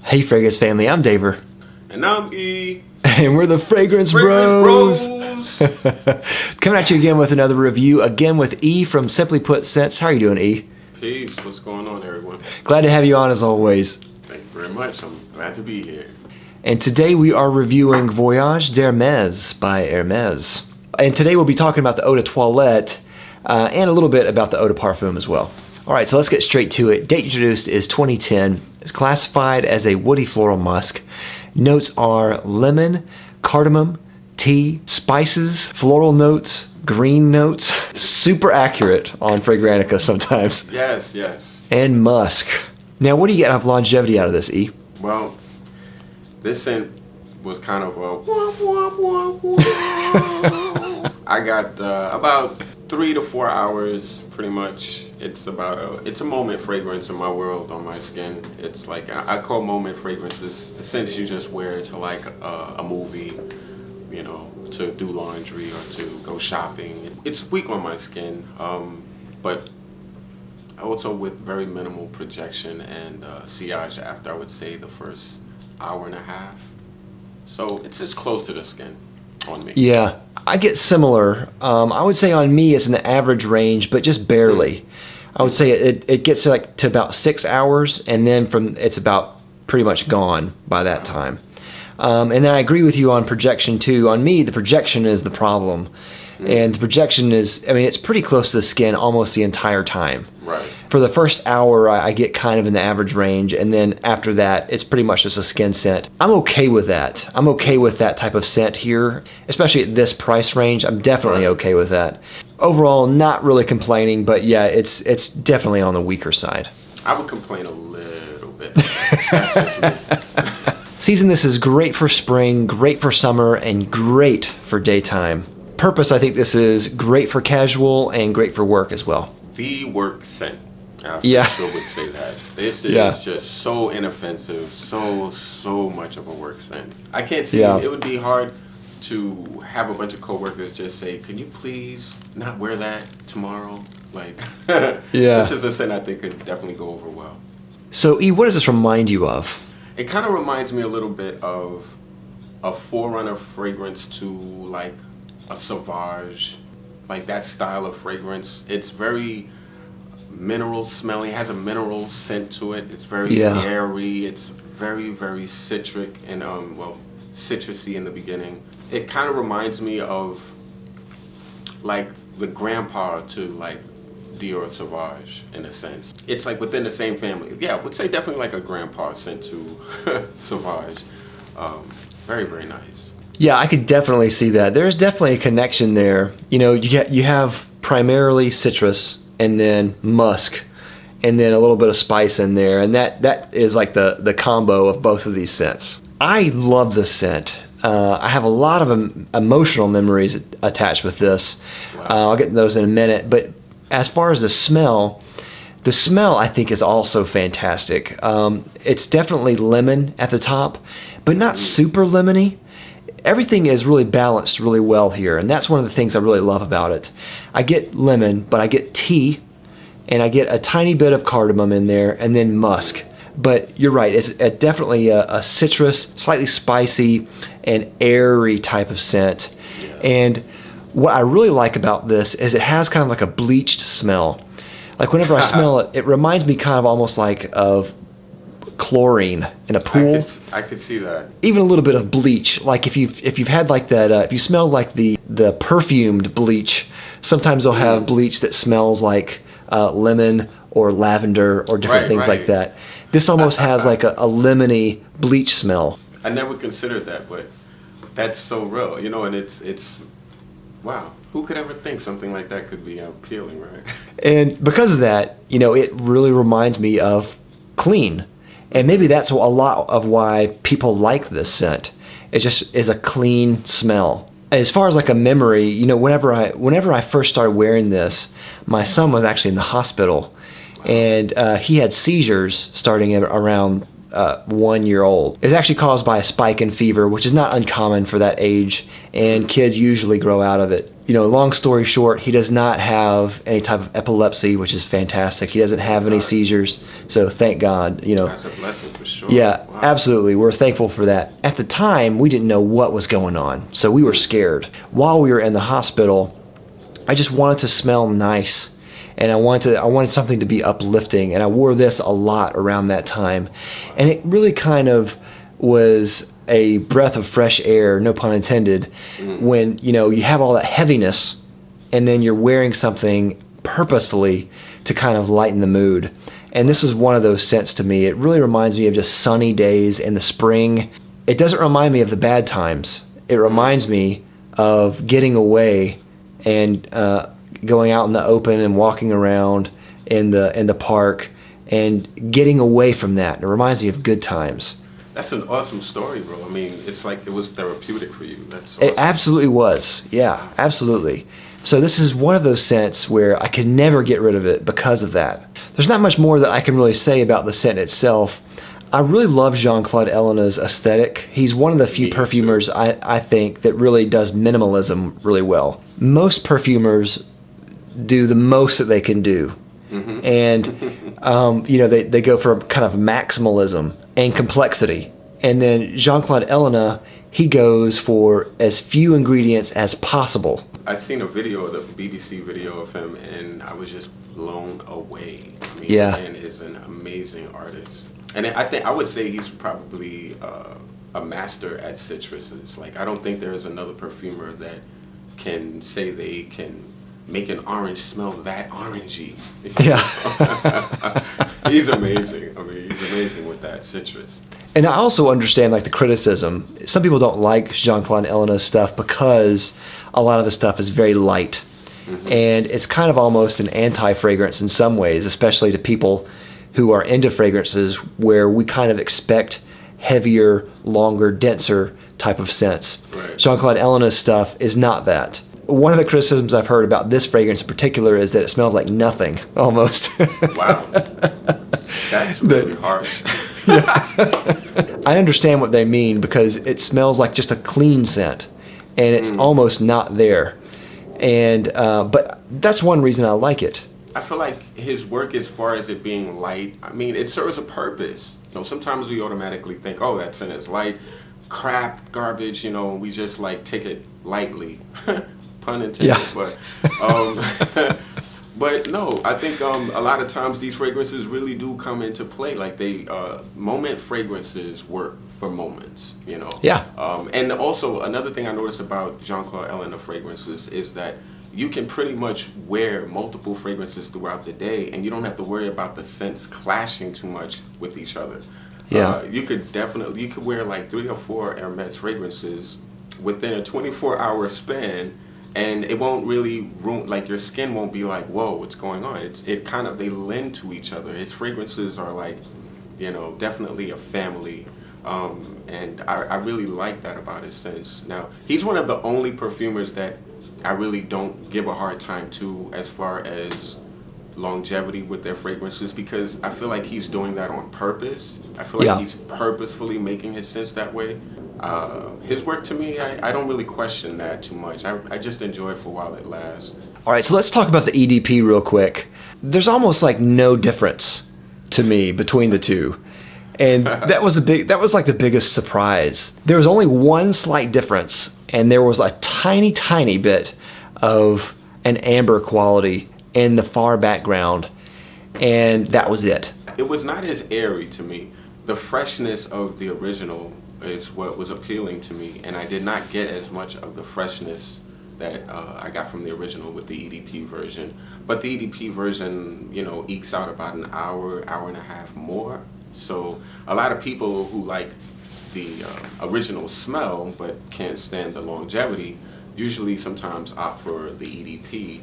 Hey Fragrance family, I'm Daver. And I'm E. And we're the Fragrance Bros. Coming at you again with another review, again with E from Simply Put Scents. How are you doing, E? Peace. What's going on, everyone? Glad to have you on as always. Thank you very much. I'm glad to be here. And today we are reviewing Voyage d'Hermes by Hermes. And today we'll be talking about the Eau de Toilette and a little bit about the Eau de Parfum as well. All right, so let's get straight to it. Date introduced is 2010. It's classified as a woody floral musk. Notes are lemon, cardamom, tea, spices, floral notes, green notes. Super accurate on Fragrantica sometimes. Yes. And musk. Now, what do you get of longevity out of this, E? Well, this scent was kind of a womp, womp, womp, womp. I got about 3 to 4 hours, pretty much. It's it's a moment fragrance in my world on my skin. It's like, I call moment fragrances a scent you just wear to like a movie, you know, to do laundry or to go shopping. It's weak on my skin, but also with very minimal projection and sillage after, I would say, the first hour and a half. So it's just close to the skin on me. Yeah, I get similar. I would say on me it's in the average range, but just barely. I would say it gets to about 6 hours, and then it's about pretty much gone by that time. And then I agree with you on projection too. On me, the projection is the problem. And the projection is, I mean, it's pretty close to the skin almost the entire time. Right. For the first hour, I get kind of in the average range, and then after that, it's pretty much just a skin scent. I'm okay with that. I'm okay with that type of scent here, especially at this price range. I'm definitely okay with that. Overall, not really complaining, but yeah, it's definitely on the weaker side. I would complain a little bit. That's just me. Season this is great for spring, great for summer, and great for daytime. Purpose, I think this is great for casual and great for work as well. The work scent. I for sure would say that. This is just so inoffensive, so much of a work scent. I can't see it. It would be hard to have a bunch of coworkers just say, "Can you please not wear that tomorrow?" Like, this is a scent I think could definitely go over well. So, E, what does this remind you of? It kind of reminds me a little bit of a forerunner fragrance to like a Sauvage, like that style of fragrance. It's very mineral smelling, has a mineral scent to it. It's very airy. It's very citric and citrusy in the beginning. It kind of reminds me of like the grandpa to like Dior Sauvage in a sense. It's like within the same family. Yeah, I would say definitely like a grandpa scent to Sauvage. Very nice. Yeah, I could definitely see that. There's definitely a connection there. You know, you have primarily citrus and then musk and then a little bit of spice in there, and that is like the combo of both of these scents. I love this scent. I have a lot of emotional memories attached with this. Wow. I'll get to those in a minute, but as far as the smell I think is also fantastic. It's definitely lemon at the top, but not super lemony. Everything is really balanced really well here, and that's one of the things I really love about it. I get lemon, but I get tea, and I get a tiny bit of cardamom in there, and then musk. But you're right, it's definitely a citrus, slightly spicy, and airy type of scent. Yeah. And what I really like about this is it has kind of like a bleached smell. Like whenever I smell it, it reminds me kind of almost like of chlorine in a pool. I could see that. Even a little bit of bleach. Like if you've had like that, if you smell like the perfumed bleach, sometimes they'll have bleach that smells like lemon or lavender or different things like that. This almost has like a lemony bleach smell. I never considered that, but that's so real, you know. And it's wow. Who could ever think something like that could be appealing, right? And because of that, you know, it really reminds me of clean. And maybe that's a lot of why people like this scent. It just is a clean smell. As far as like a memory, you know, whenever I first started wearing this, my son was actually in the hospital, and he had seizures starting at around 1 year old. It's actually caused by a spike in fever, which is not uncommon for that age, and kids usually grow out of it, long story short, he does not have any type of epilepsy, which is fantastic. He doesn't have any seizures, so thank God. That's a blessing for sure. Yeah, Wow. absolutely. We're thankful for that. At the time, we didn't know what was going on, so we were scared. While we were in the hospital, I just wanted to smell nice, and I wanted something to be uplifting, and I wore this a lot around that time, and it really kind of was a breath of fresh air, no pun intended, when you have all that heaviness and then you're wearing something purposefully to kind of lighten the mood. And this is one of those scents to me. It really reminds me of just sunny days in the spring. It doesn't remind me of the bad times. It reminds me of getting away and going out in the open and walking around in the park and getting away from that. It reminds me of good times. That's an awesome story, bro. I mean, it's like it was therapeutic for you. That's awesome. It absolutely was. Yeah, absolutely. So this is one of those scents where I could never get rid of it because of that. There's not much more that I can really say about the scent itself. I really love Jean-Claude Ellena's aesthetic. He's one of the few perfumers I think that really does minimalism really well. Most perfumers do the most that they can do. Mm-hmm. And, they go for kind of maximalism and complexity. And then Jean-Claude Ellena, he goes for as few ingredients as possible. I've seen a video, the BBC video of him, and I was just blown away. I mean, Yeah. man is an amazing artist. And I would say he's probably a master at citruses. Like, I don't think there's another perfumer that can say they can make an orange smell that orangey. Yeah. He's amazing. I mean, he's amazing with that citrus. And I also understand the criticism. Some people don't like Jean-Claude Ellena's stuff because a lot of the stuff is very light. Mm-hmm. And it's kind of almost an anti-fragrance in some ways, especially to people who are into fragrances where we kind of expect heavier, longer, denser type of scents. Right. Jean-Claude Ellena's stuff is not that. One of the criticisms I've heard about this fragrance in particular is that it smells like nothing, almost. Wow. That's really harsh. I understand what they mean because it smells like just a clean scent, and it's almost not there. And but that's one reason I like it. I feel like his work, as far as it being light, I mean, it serves a purpose. Sometimes we automatically think, oh, that scent is light, crap, garbage, and we just take it lightly. Pun intended. Yeah. But no, I think a lot of times these fragrances really do come into play. Moment fragrances work for moments, Yeah. And also another thing I noticed about Jean-Claude Ellena fragrances is that you can pretty much wear multiple fragrances throughout the day, and you don't have to worry about the scents clashing too much with each other. Yeah. You could wear 3 or 4 Hermes fragrances within a 24-hour span, and it won't really ruin, your skin won't be like, whoa, what's going on? They lend to each other. His fragrances are definitely a family. And I really like that about his scents. Now, he's one of the only perfumers that I really don't give a hard time to as far as longevity with their fragrances, because I feel like he's doing that on purpose. I feel like he's purposefully making his scents that way. His work, to me, I don't really question that too much. I just enjoy it for while it lasts. All right, so let's talk about the EDP real quick. There's almost no difference to me between the two. And that was the biggest surprise. There was only one slight difference, and there was a tiny, tiny bit of an amber quality in the far background, and that was it. It was not as airy to me. The freshness of the original is what was appealing to me, and I did not get as much of the freshness that I got from the original with the EDP version. But the EDP version, ekes out about an hour and a half more. So a lot of people who like the original smell but can't stand the longevity usually sometimes opt for the EDP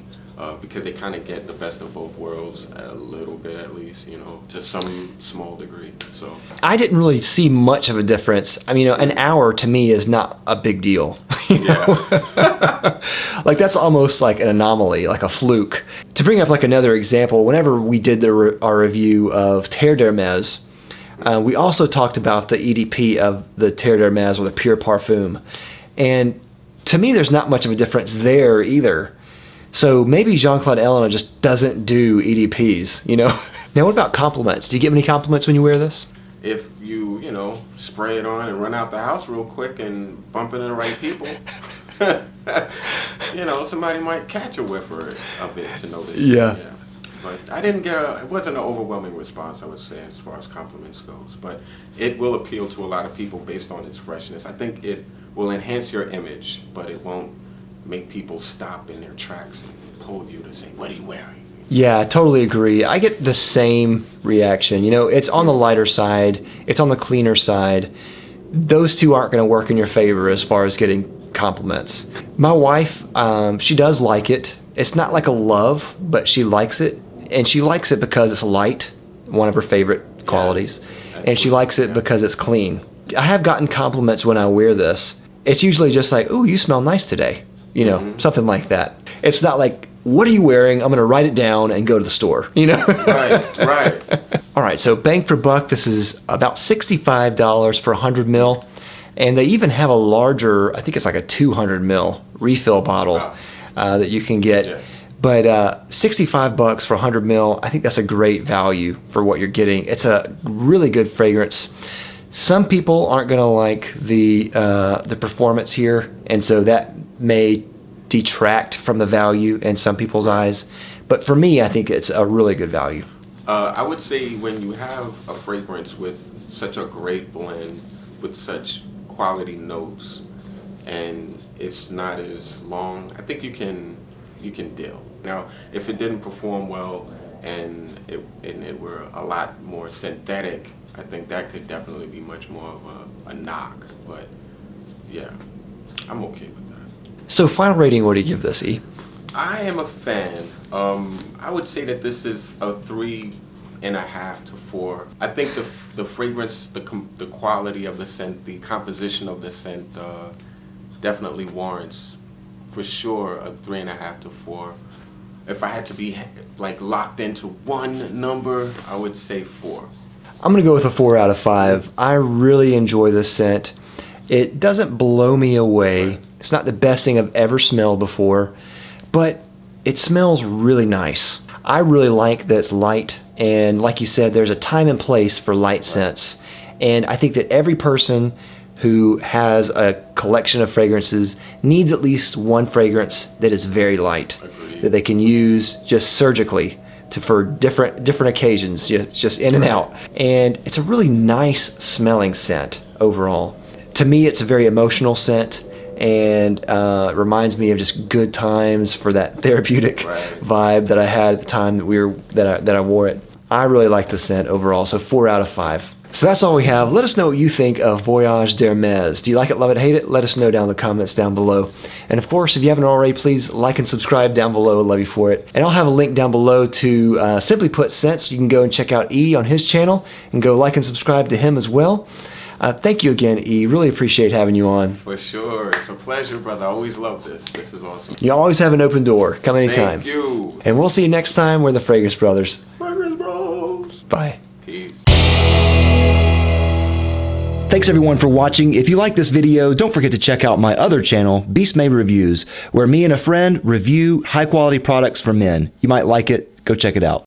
because they kind of get the best of both worlds a little bit, at least, to some small degree. So I didn't really see much of a difference. I mean, an hour to me is not a big deal. Yeah. That's almost like an anomaly, like a fluke. To bring up another example, whenever we did our review of Terre d'Hermes, we also talked about the EDP of the Terre d'Hermes, or the Pure Parfum. And to me, there's not much of a difference there either. So maybe Jean-Claude Ellena just doesn't do EDPs, you know? Now, what about compliments? Do you get many compliments when you wear this? If you know, spray it on and run out the house real quick and bump into the right people, you know, somebody might catch a whiff of it to notice. Yeah. But I didn't get it wasn't an overwhelming response, I would say, as far as compliments goes. But it will appeal to a lot of people based on its freshness. I think it will enhance your image, but it won't make people stop in their tracks and pull you to say, what are you wearing? Yeah, I totally agree. I get the same reaction. You know, it's on the lighter side, it's on the cleaner side. Those two aren't going to work in your favor as far as getting compliments. My wife, she does like it. It's not like a love, but she likes it. And she likes it because it's light, one of her favorite qualities. And she likes it because it's clean. I have gotten compliments when I wear this. It's usually just like, "Ooh, you smell nice today." You know, something like that. It's not like, "What are you wearing? I'm going to write it down and go to the store." You know? Right. All right, so bang for buck, this is about $65 for 100 ml. And they even have a larger, I think it's like a 200 ml refill bottle that you can get. Yes. But $65 for 100 ml, I think that's a great value for what you're getting. It's a really good fragrance. Some people aren't going to like the performance here, and so that may detract from the value in some people's eyes. But for me, I think it's a really good value. I would say when you have a fragrance with such a great blend, with such quality notes, and it's not as long, I think you can deal. Now, if it didn't perform well and it were a lot more synthetic, I think that could definitely be much more of a knock. But yeah, I'm okay with that. So final rating, what do you give this, E? I am a fan. I would say that this is a 3.5 to 4. I think the fragrance, the quality of the scent, the composition of the scent definitely warrants, for sure, a 3.5 to 4. If I had to be like locked into one number, I would say 4. I'm going to go with a 4 out of 5. I really enjoy this scent. It doesn't blow me away. It's not the best thing I've ever smelled before, but it smells really nice. I really like that it's light, and like you said, there's a time and place for light scents. And I think that every person who has a collection of fragrances needs at least one fragrance that is very light. Agreed. That they can use just surgically for different occasions, just in and out. And it's a really nice smelling scent overall. To me, it's a very emotional scent, and reminds me of just good times for that therapeutic vibe that I had at the time that I wore it. I really like the scent overall, so 4 out of 5. So that's all we have. Let us know what you think of Voyage d'Hermes. Do you like it, love it, hate it? Let us know down in the comments down below. And of course, if you haven't already, please like and subscribe down below. I'd love you for it. And I'll have a link down below to Simply Put Scents. You can go and check out E on his channel and go like and subscribe to him as well. Thank you again, E. Really appreciate having you on. For sure. It's a pleasure, brother. I always love this. This is awesome. You always have an open door. Come anytime. Thank you. And we'll see you next time. We're the Fragrance Brothers. Fragrance Bros. Bye. Peace. Thanks everyone for watching. If you like this video, don't forget to check out my other channel, Beast Made Reviews, where me and a friend review high quality products for men. You might like it. Go check it out.